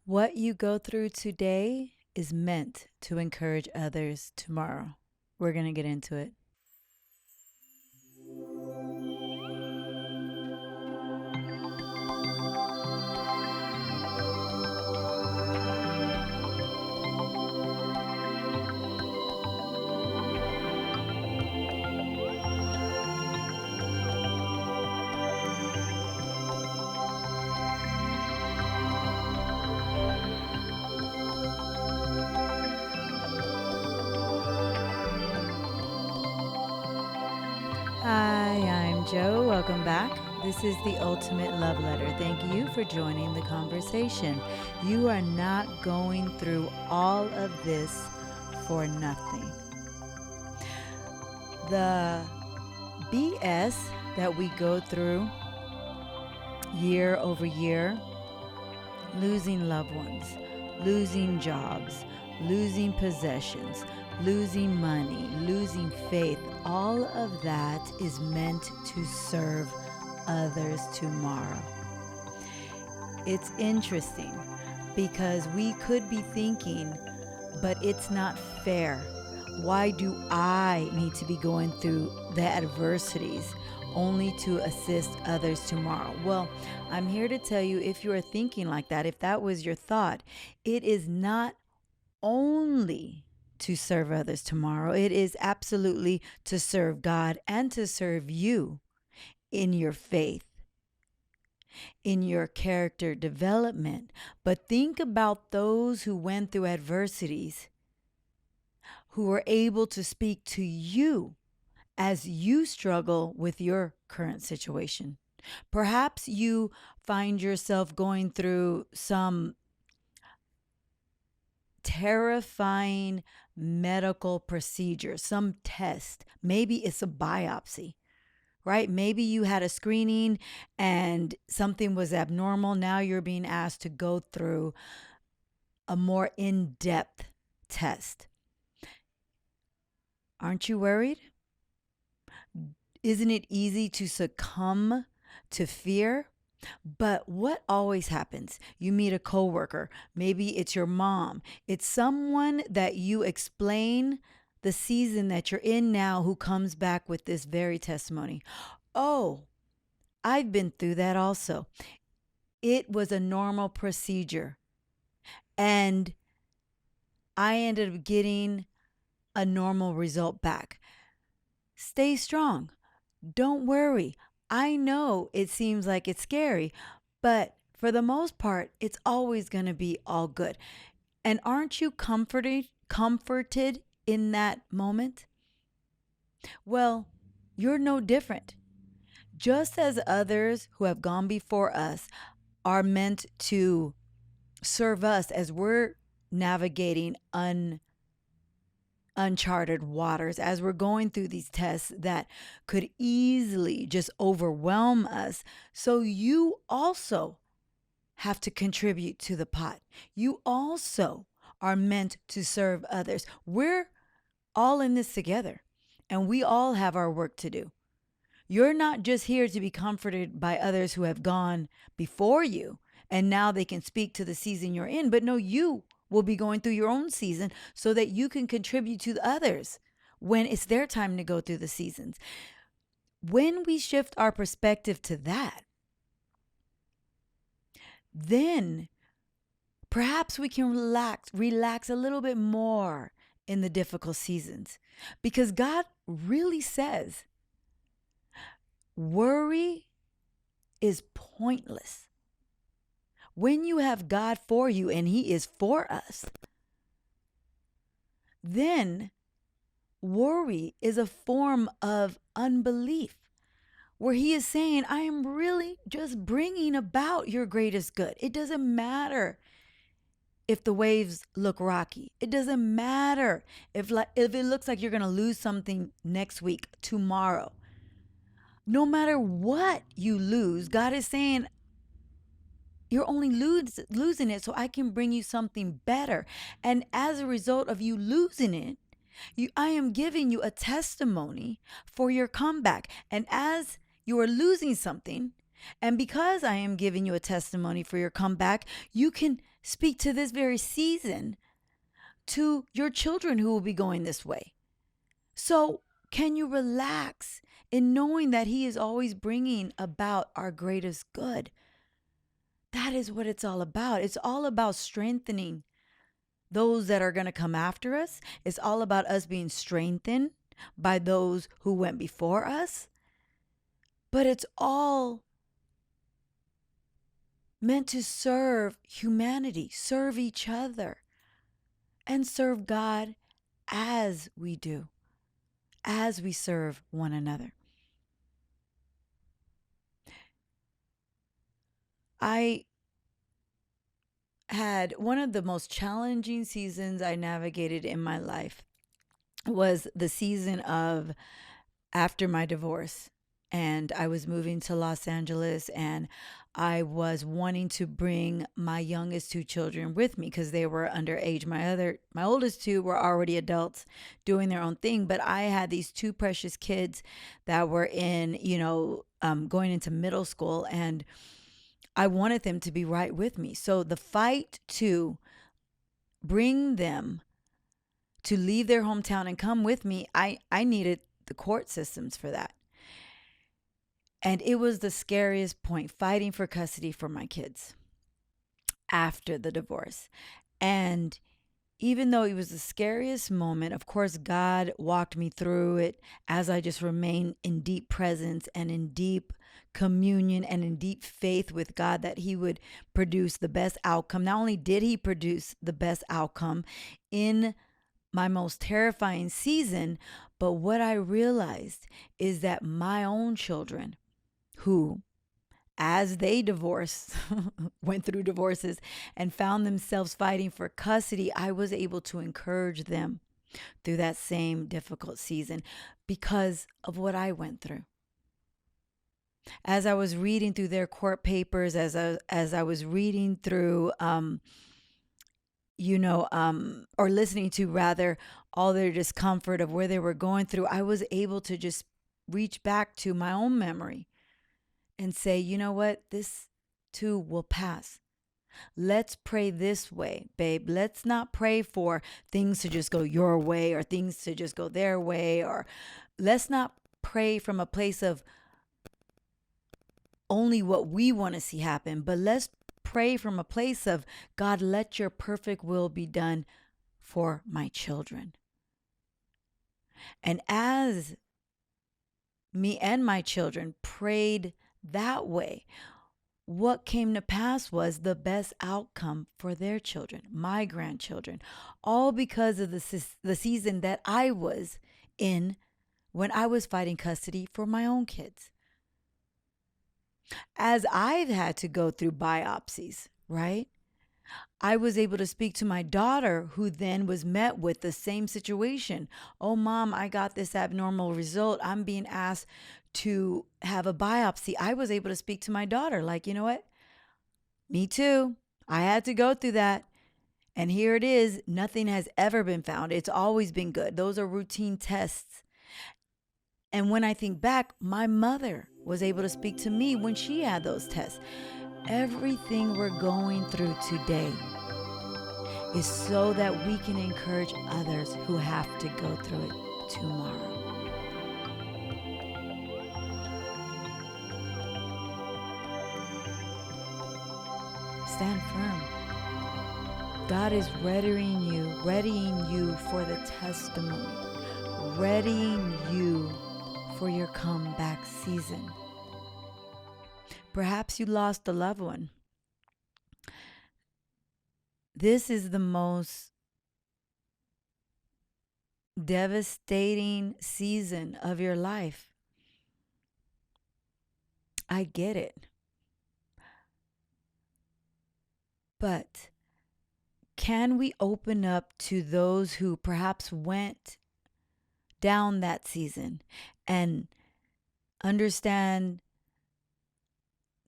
What you go through today is meant to encourage others tomorrow. We're going to get into it. Hi, I'm Joe. Welcome back. This is the Ultimate Love Letter. Thank you for joining the conversation. You are not going through all of this for nothing. The BS that we go through year over year, losing loved ones, losing jobs, losing possessions, losing money, losing faith, all of that is meant to serve others tomorrow. It's interesting because we could be thinking, but it's not fair. Why do I need to be going through the adversities only to assist others tomorrow? Well, I'm here to tell you, if you are thinking like that, if that was your thought, it is not only to serve others tomorrow. It is absolutely to serve God and to serve you in your faith, in your character development. But think about those who went through adversities, who were able to speak to you as you struggle with your current situation. Perhaps you find yourself going through some terrifying medical procedure, some test. Maybe it's a biopsy, right? Maybe you had a screening and something was abnormal. Now you're being asked to go through a more in-depth test. Aren't you worried? Isn't it easy to succumb to fear? But what always happens? You meet a coworker, maybe it's your mom, it's someone that you explain the season that you're in now who comes back with this very testimony. Oh, I've been through that also. It was a normal procedure, and I ended up getting a normal result back. Stay strong. Don't worry. I know it seems like it's scary, but for the most part, it's always going to be all good. And aren't you comforted in that moment? Well, you're no different. Just as others who have gone before us are meant to serve us as we're navigating uncharted waters, as we're going through these tests that could easily just overwhelm us. So you also have to contribute to the pot. You also are meant to serve others. We're all in this together, and we all have our work to do. You're not just here to be comforted by others who have gone before you and now they can speak to the season you're in, but no, you will be going through your own season so that you can contribute to the others when it's their time to go through the seasons. When we shift our perspective to that, then perhaps we can relax a little bit more in the difficult seasons, because God really says worry is pointless. When you have God for you and He is for us, then worry is a form of unbelief, where He is saying, I am really just bringing about your greatest good. It doesn't matter if the waves look rocky. It doesn't matter if it looks like you're going to lose something next week, tomorrow. No matter what you lose, God is saying, you're only losing it so I can bring you something better. And as a result of you losing it, I am giving you a testimony for your comeback. And as you are losing something, and because I am giving you a testimony for your comeback, you can speak to this very season to your children who will be going this way. So, can you relax in knowing that He is always bringing about our greatest good? That is what it's all about. It's all about strengthening those that are going to come after us. It's all about us being strengthened by those who went before us. But it's all meant to serve humanity, serve each other, and serve God as we do, as we serve one another. I had one of the most challenging seasons I navigated in my life was the season of after my divorce. And I was moving to Los Angeles, and I was wanting to bring my youngest two children with me because they were underage. My oldest two were already adults doing their own thing, but I had these two precious kids that were in, going into middle school, and I wanted them to be right with me. So the fight to bring them to leave their hometown and come with me, I needed the court systems for that. And it was the scariest point, fighting for custody for my kids after the divorce. And even though it was the scariest moment, of course, God walked me through it as I just remained in deep presence and in deep communion and in deep faith with God that He would produce the best outcome. Not only did He produce the best outcome in my most terrifying season, but what I realized is that my own children, who, as they divorced, went through divorces and found themselves fighting for custody, I was able to encourage them through that same difficult season because of what I went through. As I was reading through their court papers, as I was reading through, or listening to rather, all their discomfort of where they were going through, I was able to just reach back to my own memory and say, you know what, this too will pass. Let's pray this way, babe. Let's not pray for things to just go your way or things to just go their way, or let's not pray from a place of only what we want to see happen, but let's pray from a place of, God, let your perfect will be done for my children. And as me and my children prayed that way, what came to pass was the best outcome for their children, my grandchildren, all because of the season that I was in when I was fighting custody for my own kids. As I've had to go through biopsies, right? I was able to speak to my daughter, who then was met with the same situation. Oh, Mom, I got this abnormal result. I'm being asked to have a biopsy. I was able to speak to my daughter like, you know what? Me too. I had to go through that. And here it is. Nothing has ever been found. It's always been good. Those are routine tests. And when I think back, my mother was able to speak to me when she had those tests. Everything we're going through today is so that we can encourage others who have to go through it tomorrow. Stand firm. God is readying you for the testimony, readying you for your comeback season. Perhaps you lost a loved one. This is the most devastating season of your life. I get it. But can we open up to those who perhaps went down that season and understand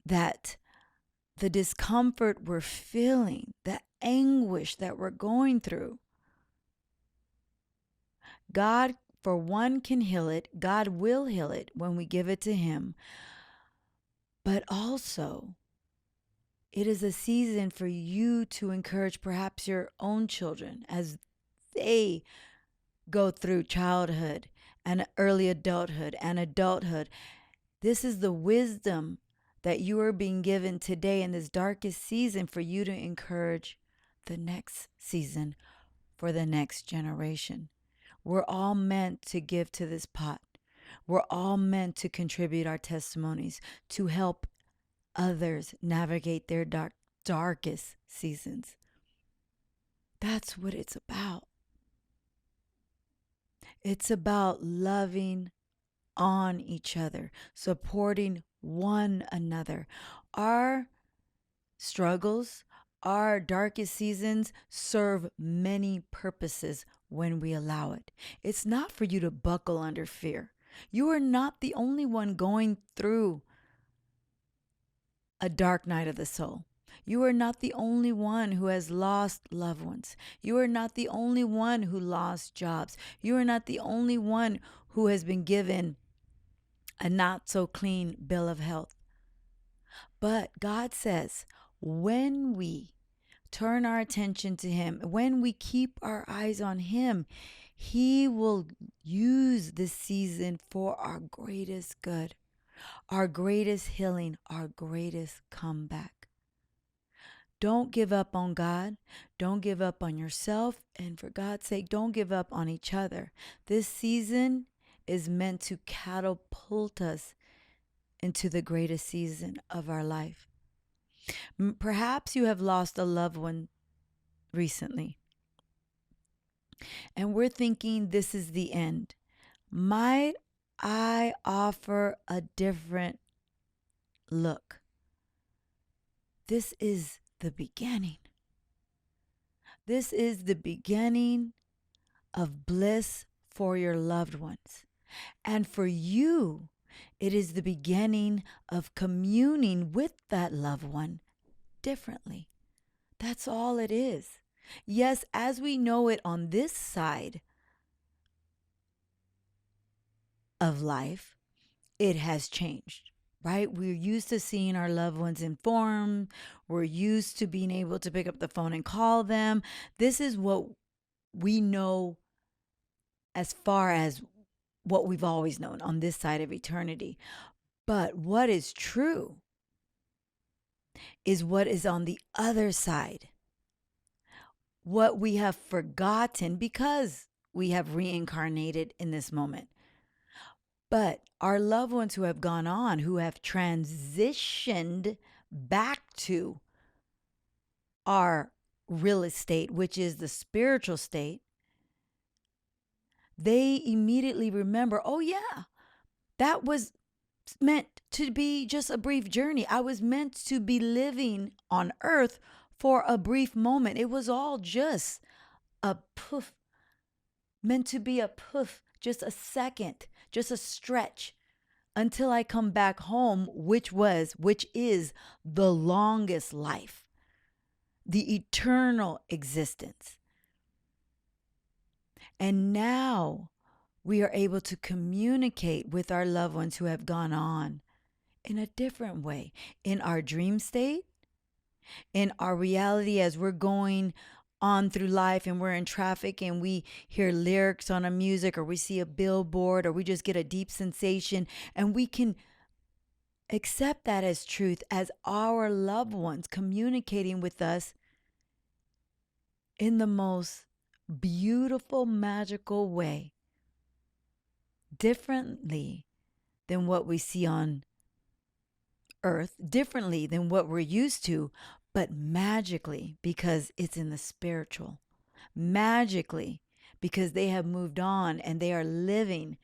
that the discomfort we're feeling, the anguish that we're going through, God, for one, can heal it. God will heal it when we give it to Him. But also, It is a season for you to encourage perhaps your own children as they go through childhood and early adulthood and adulthood. This is the wisdom that you are being given today in this darkest season for you to encourage the next season for the next generation. We're all meant to give to this pot. We're all meant to contribute our testimonies to help others navigate their darkest seasons. That's what it's about. It's about loving on each other, supporting one another. Our struggles, our darkest seasons serve many purposes when we allow it. It's not for you to buckle under fear. You are not the only one going through a dark night of the soul. You are not the only one who has lost loved ones. You are not the only one who lost jobs. You are not the only one who has been given a not so clean bill of health. But God says, when we turn our attention to Him, when we keep our eyes on Him, He will use this season for our greatest good, our greatest healing, our greatest comeback. Don't give up on God. Don't give up on yourself. And for God's sake, don't give up on each other. This season is meant to catapult us into the greatest season of our life. Perhaps you have lost a loved one recently, and we're thinking this is the end. Might I offer a different look? This is the beginning. This is the beginning of bliss for your loved ones. And for you, it is the beginning of communing with that loved one differently. That's all it is. Yes, as we know it on this side of life, it has changed, right? We're used to seeing our loved ones informed. We're used to being able to pick up the phone and call them. This is what we know as far as what we've always known on this side of eternity. But what is true is what is on the other side. What we have forgotten because we have reincarnated in this moment. But our loved ones who have gone on, who have transitioned back to our real estate, which is the spiritual state, they immediately remember, oh yeah, that was meant to be just a brief journey. I was meant to be living on earth for a brief moment. It was all just a poof, meant to be a poof, just a second, just a stretch until I come back home, which is the longest life, the eternal existence. And now we are able to communicate with our loved ones who have gone on in a different way, in our dream state, in our reality as we're going on through life and we're in traffic and we hear lyrics on a music, or we see a billboard, or we just get a deep sensation, and we can accept that as truth, as our loved ones communicating with us in the most beautiful, magical way, differently than what we see on earth, differently than what we're used to, but magically because it's in the spiritual. Magically because they have moved on and they are living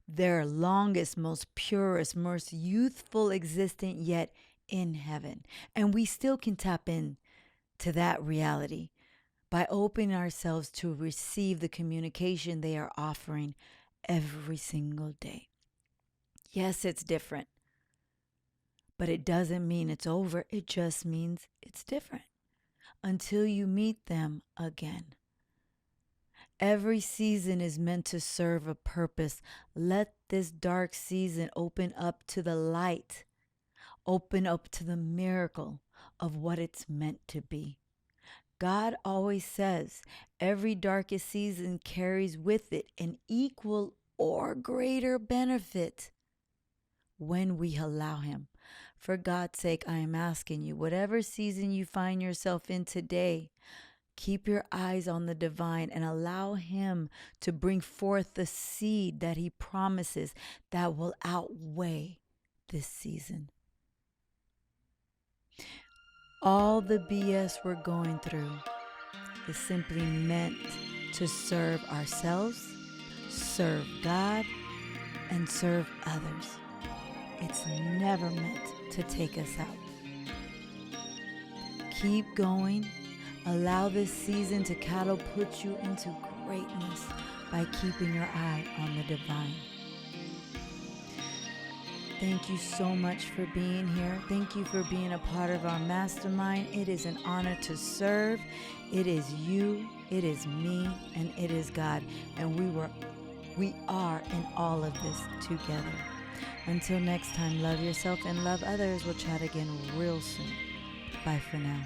their longest, most purest, most youthful existence yet in heaven. And we still can tap in to that reality by opening ourselves to receive the communication they are offering every single day. Yes, it's different, but it doesn't mean it's over. It just means it's different until you meet them again. Every season is meant to serve a purpose. Let this dark season open up to the light, open up to the miracle, of what it's meant to be. God always says every darkest season carries with it an equal or greater benefit when we allow Him. For God's sake, I am asking you, whatever season you find yourself in today, keep your eyes on the divine and allow Him to bring forth the seed that He promises that will outweigh this season. All the BS we're going through is simply meant to serve ourselves, serve God, and serve others. It's never meant to take us out. Keep going. Allow this season to catapult you into greatness by keeping your eye on the divine. Thank you so much for being here. Thank you for being a part of our mastermind. It is an honor to serve. It is you, it is me, and it is God. And we are in all of this together. Until next time, love yourself and love others. We'll chat again real soon. Bye for now.